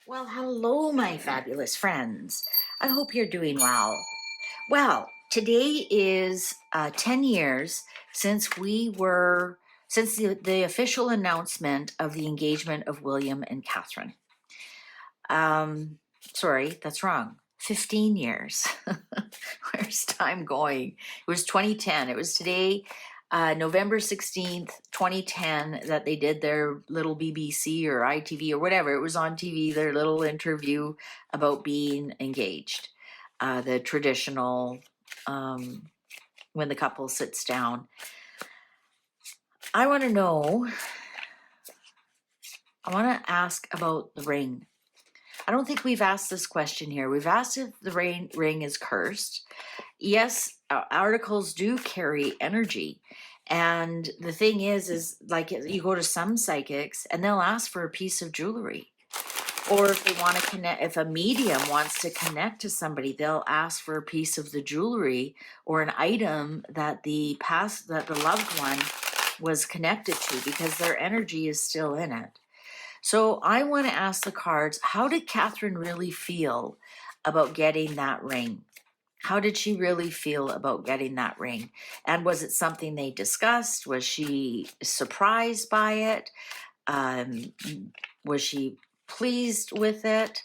Well, hello, my fabulous friends. I hope you're doing well. Well, today is 10 years since the official announcement of the engagement of William and Catherine. Um, Sorry, that's wrong. 15 years. Where's time going? It was 2010. It was today, November 16th, 2010, that they did their little BBC or ITV or whatever. It was on TV, their little interview about being engaged. The traditional, when the couple sits down. I want to ask about the ring. I don't think we've asked this question here. We've asked if the ring is cursed. Yes, articles do carry energy. And the thing is like you go to some psychics and they'll ask for a piece of jewelry. Or if they want to connect, if a medium wants to connect to somebody, they'll ask for a piece of the jewelry or an item that the loved one was connected to, because their energy is still in it. So I want to ask the cards, how did Catherine really feel about getting that ring? How did she really feel about getting that ring? And was it something they discussed? Was she surprised by it? Was she pleased with it?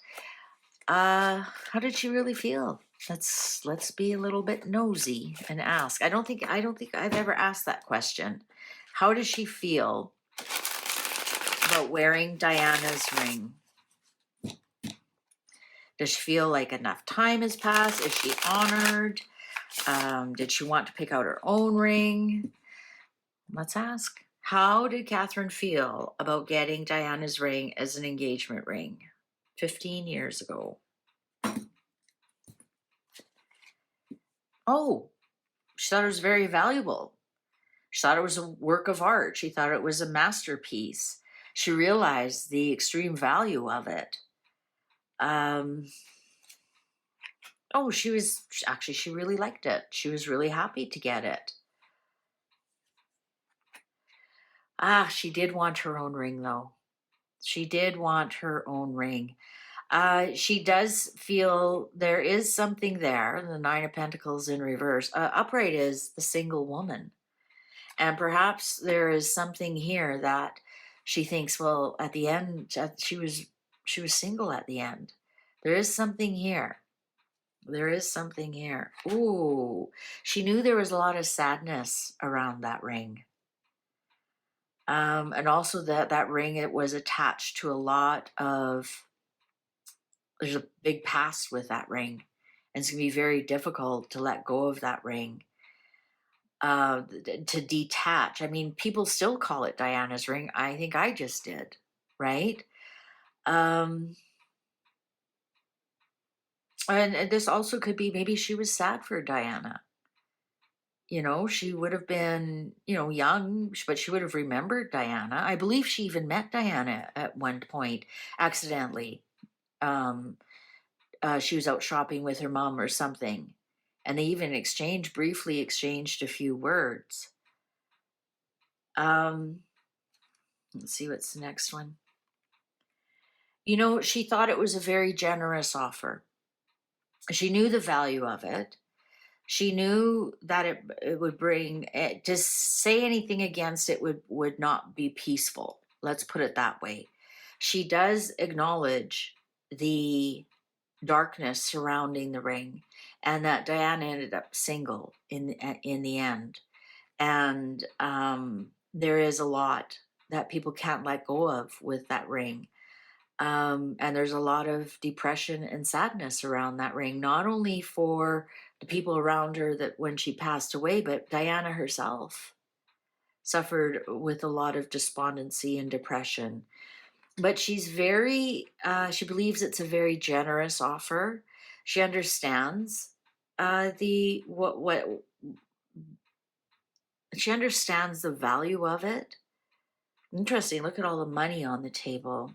How did she really feel? Let's be a little bit nosy and ask. I don't think I've ever asked that question. How does she feel about wearing Diana's ring? Does she feel like enough time has passed? Is she honored? Did she want to pick out her own ring? Let's ask. How did Catherine feel about getting Diana's ring as an engagement ring 15 years ago? Oh, she thought it was very valuable. She thought it was a work of art. She thought it was a masterpiece. She realized the extreme value of it. She really liked it. She was really happy to get it. She did want her own ring, though. She did want her own ring. She does feel there is something there. The Nine of Pentacles in reverse. Upright is the single woman. And perhaps there is something here that she thinks, well, at the end, she was single at the end. There is something here. There is something here. Ooh, she knew there was a lot of sadness around that ring. And also that ring, it was attached to a lot of, there's a big past with that ring. And it's going to be very difficult to let go of that ring. To detach. I mean, people still call it Diana's ring. I think I just did, right? And this also could be, maybe she was sad for Diana. You know, she would have been, young, but she would have remembered Diana. I believe she even met Diana at one point accidentally. She was out shopping with her mom or something. And they even briefly exchanged a few words. Let's see what's the next one. She thought it was a very generous offer. She knew the value of it. She knew that it would bring, to say anything against it would not be peaceful. Let's put it that way. She does acknowledge the darkness surrounding the ring, and that Diana ended up single in the end. And there is a lot that people can't let go of with that ring. And there's a lot of depression and sadness around that ring, not only for the people around her that when she passed away, but Diana herself suffered with a lot of despondency and depression. But she's she believes it's a very generous offer. She understands she understands the value of it. Interesting. Look at all the money on the table.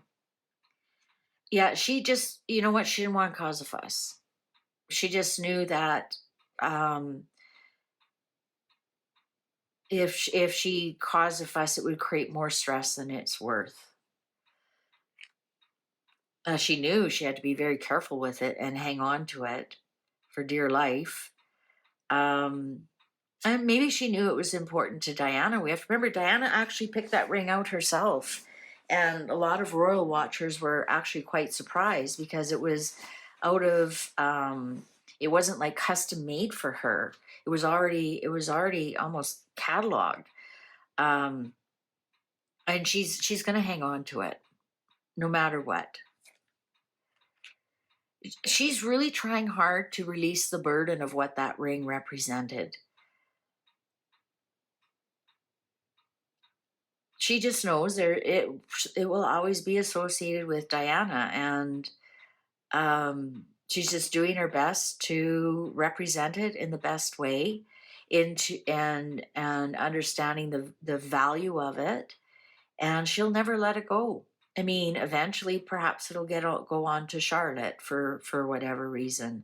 Yeah, she just, she didn't want to cause a fuss. She just knew that if she caused a fuss, it would create more stress than it's worth. She knew she had to be very careful with it and hang on to it for dear life. Um, and maybe she knew it was important to Diana. We have to remember Diana actually picked that ring out herself. And a lot of royal watchers were actually quite surprised because it was out of it wasn't like custom made for her. It was already almost cataloged. Um, and she's gonna hang on to it no matter what. She's really trying hard to release the burden of what that ring represented. She just knows it will always be associated with Diana, and she's just doing her best to represent it in the best way, into and understanding the value of it, and she'll never let it go. I mean, eventually, perhaps it'll go on to Charlotte for whatever reason,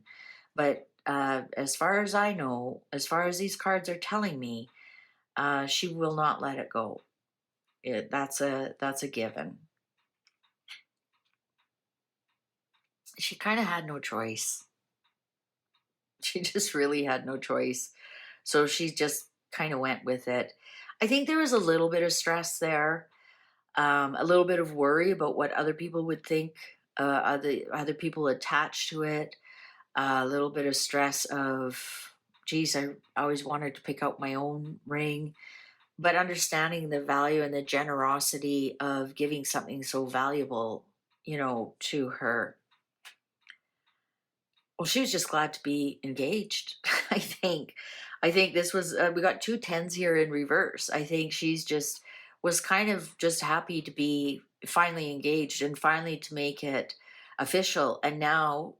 but as far as I know, as far as these cards are telling me, she will not let it go. That's a given. She kind of had no choice. She just really had no choice. So she just kind of went with it. I think there was a little bit of stress there, a little bit of worry about what other people would think, other people attached to it, a little bit of stress of, geez, I always wanted to pick out my own ring, but understanding the value and the generosity of giving something so valuable, to her. Well, she was just glad to be engaged. I think. I think this was we got two tens here in reverse. I think she's just was kind of just happy to be finally engaged and finally to make it official. And now,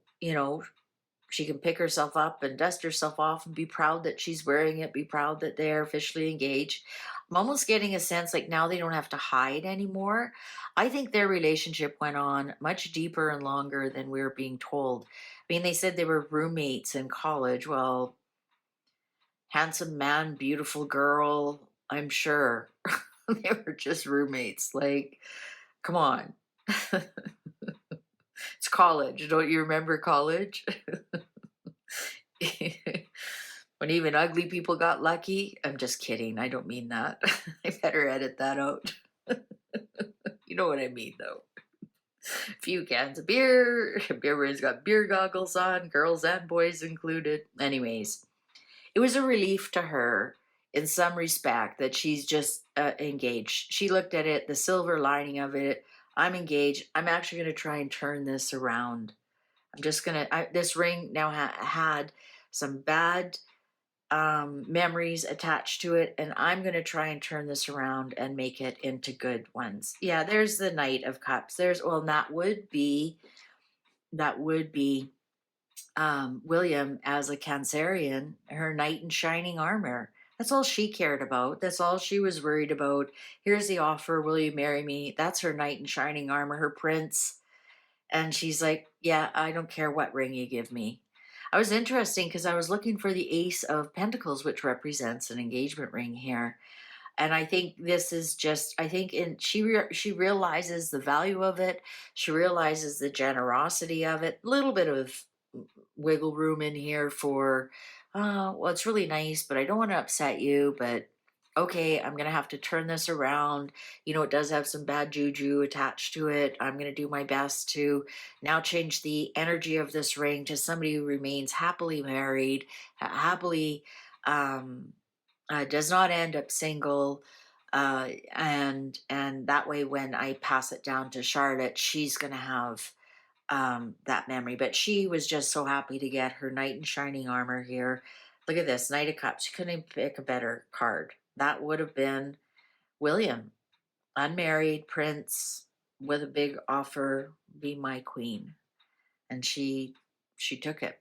she can pick herself up and dust herself off and be proud that she's wearing it, be proud that they're officially engaged. I'm almost getting a sense like now they don't have to hide anymore. I think their relationship went on much deeper and longer than we are being told. I mean, they said they were roommates in college. Well, handsome man, beautiful girl, I'm sure. They were just roommates. Like, come on. It's college. Don't you remember college? When even ugly people got lucky. I'm just kidding. I don't mean that. I better edit that out. You know what I mean, though. A few cans of beer. Everyone's got beer goggles on, girls and boys included. Anyways, it was a relief to her in some respect that she's just engaged. She looked at it, the silver lining of it. I'm engaged. I'm actually going to try and turn this around. I'm just going to, this ring now had some bad memories attached to it, and I'm going to try and turn this around and make it into good ones. Yeah, there's the Knight of Cups. That would be William as a Cancerian, her knight in shining armor. That's all she cared about. That's all she was worried about. Here's the offer. Will you marry me? That's her knight in shining armor, her prince. And she's like, yeah, I don't care what ring you give me. I was interesting because I was looking for the Ace of Pentacles, which represents an engagement ring here. And I think this is just, I think she realizes the value of it. She realizes the generosity of it. A little bit of wiggle room in here for, well, it's really nice, but I don't want to upset you, but okay, I'm going to have to turn this around. It does have some bad juju attached to it. I'm going to do my best to now change the energy of this ring to somebody who remains happily married, happily, does not end up single. And that way, when I pass it down to Charlotte, she's going to have that memory. But she was just so happy to get her knight in shining armor here. Look at this, Knight of Cups. You couldn't even pick a better card. That would have been William, unmarried prince with a big offer, be my queen. And she took it.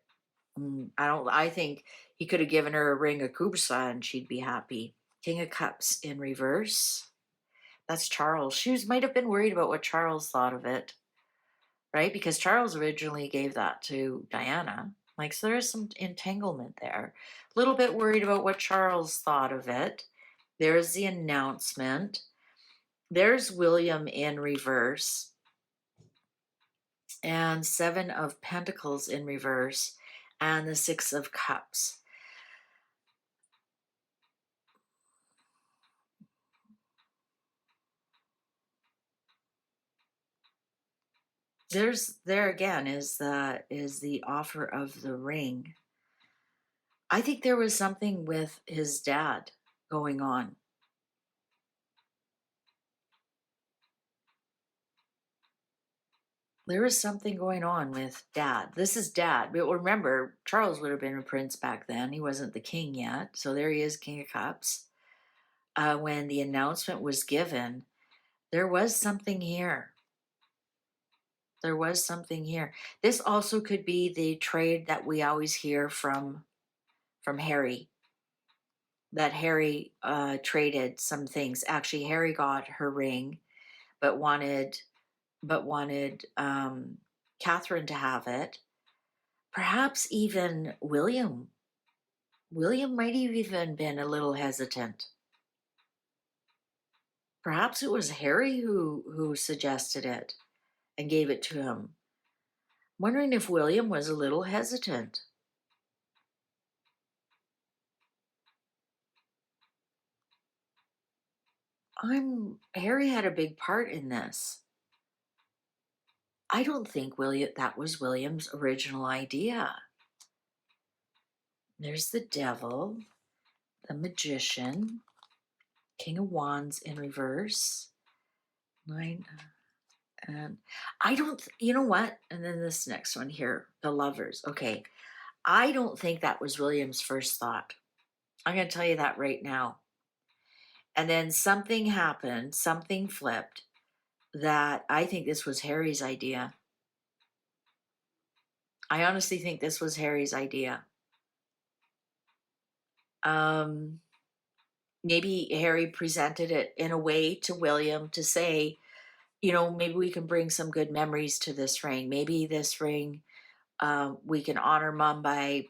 I think he could have given her a ring of Kubsa and she'd be happy. King of Cups in reverse. That's Charles. Might have been worried about what Charles thought of it, right? Because Charles originally gave that to Diana. So there is some entanglement there. A little bit worried about what Charles thought of it. There's the announcement. There's William in reverse. and 7 of Pentacles in reverse, and the 6 of Cups. There again is the offer of the ring. I think there was something with his dad going on. There was something going on with dad. This is dad. But remember, Charles would have been a prince back then. He wasn't the king yet. So there he is, King of Cups. When the announcement was given, there was something here. There was something here. This also could be the trade that we always hear from Harry. That Harry traded some things. Actually, Harry got her ring, but wanted Catherine to have it. Perhaps even William. William might have even been a little hesitant. Perhaps it was Harry who suggested it and gave it to him. I'm wondering if William was a little hesitant. Harry had a big part in this. I don't think that was William's original idea. There's the Devil, the Magician, King of Wands in reverse, 9, and I don't, you know what? And then this next one here, the Lovers. Okay, I don't think that was William's first thought. I'm going to tell you that right now. And then something happened, something flipped, that I think this was Harry's idea. I honestly think this was Harry's idea. Maybe Harry presented it in a way to William to say, maybe we can bring some good memories to this ring. Maybe this ring, we can honor mom by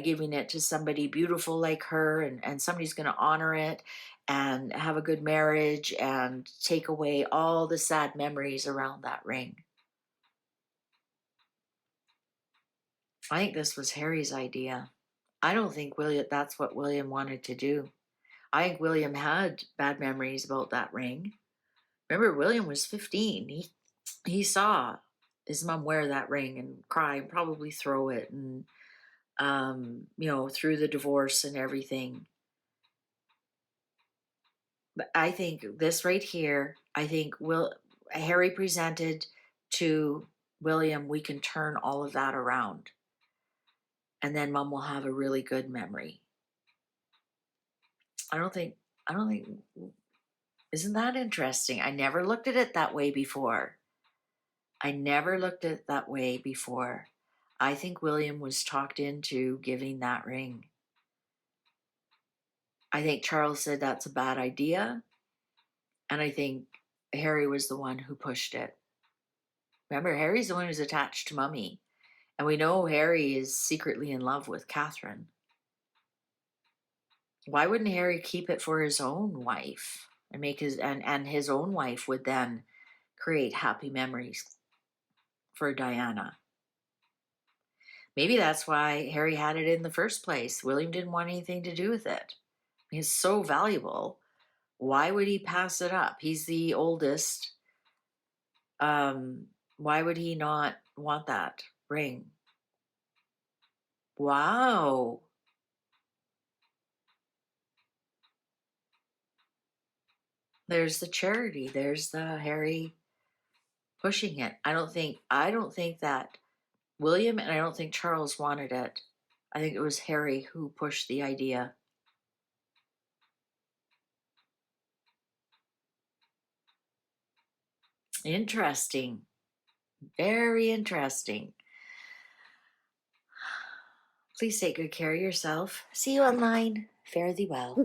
giving it to somebody beautiful like her, and somebody's going to honor it and have a good marriage and take away all the sad memories around that ring. I think this was Harry's idea. I don't think that's what William wanted to do. I think William had bad memories about that ring. Remember, William was 15. He saw his mom wear that ring and cry and probably throw it, and through the divorce and everything. But I think this right here, I think Harry presented to William, we can turn all of that around, and then mom will have a really good memory. I don't think, isn't that interesting? I never looked at it that way before. I think William was talked into giving that ring. I think Charles said that's a bad idea. And I think Harry was the one who pushed it. Remember, Harry's the one who's attached to Mummy. And we know Harry is secretly in love with Catherine. Why wouldn't Harry keep it for his own wife and make and his own wife would then create happy memories for Diana? Maybe that's why Harry had it in the first place. William didn't want anything to do with it. It's so valuable. Why would he pass it up? He's the oldest. Why would he not want that ring? Wow. There's the charity. There's the Harry pushing it. I don't think that William and I don't think Charles wanted it. I think it was Harry who pushed the idea. Interesting. Very interesting. Please take good care of yourself. See you online. Fare thee well.